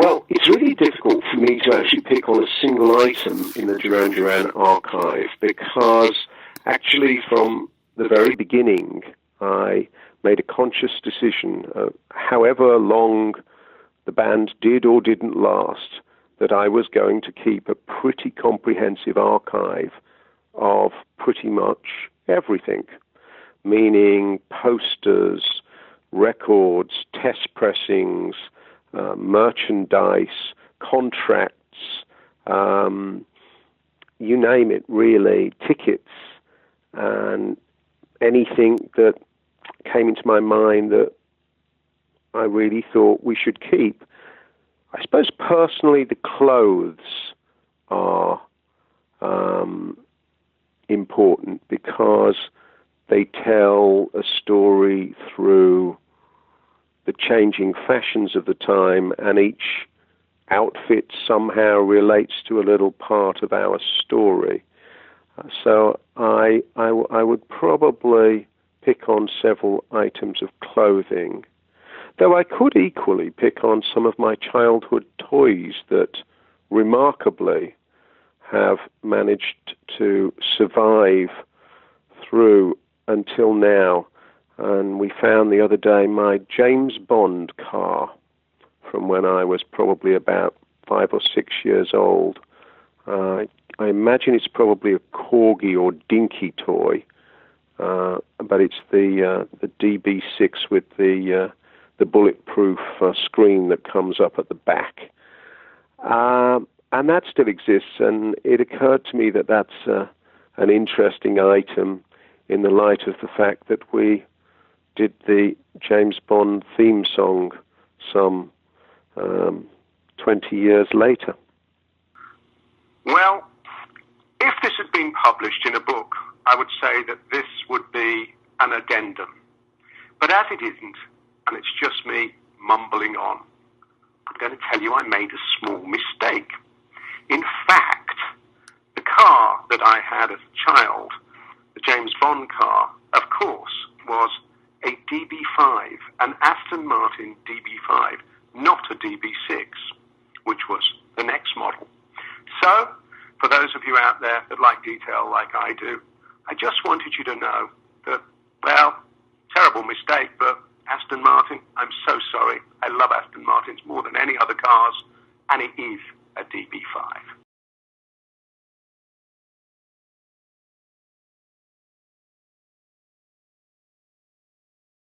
Well, it's really difficult for me to actually pick on a single item in the Duran Duran archive because actually from the very beginning I made a conscious decision, however long the band did or didn't last, that I was going to keep a pretty comprehensive archive of pretty much everything, meaning posters, records, test pressings, merchandise, contracts, you name it really, tickets, and anything that came into my mind that I really thought we should keep. I suppose personally the clothes are important because they tell a story through the changing fashions of the time, and each outfit somehow relates to a little part of our story. So I would probably pick on several items of clothing, though I could equally pick on some of my childhood toys that remarkably have managed to survive through until now. And we found the other day my James Bond car from when I was probably about 5 or 6 years old. I imagine it's probably a corgi or dinky toy, but it's the DB6 with the bulletproof screen that comes up at the back. And that still exists, and it occurred to me that that's an interesting item in the light of the fact that we did the James Bond theme song some 20 years later. Well, if this had been published in a book, I would say that this would be an addendum. But as it isn't, and it's just me mumbling on, I'm going to tell you I made a small mistake. In fact, the car that I had as a child, the James Bond car, of course, was a DB5, an Aston Martin DB5, not a DB6, which was the next model. So, for those of you out there that like detail like I do, I just wanted you to know that, well, terrible mistake, but Aston Martin, I'm so sorry. I love Aston Martins more than any other cars, and it is a DB5.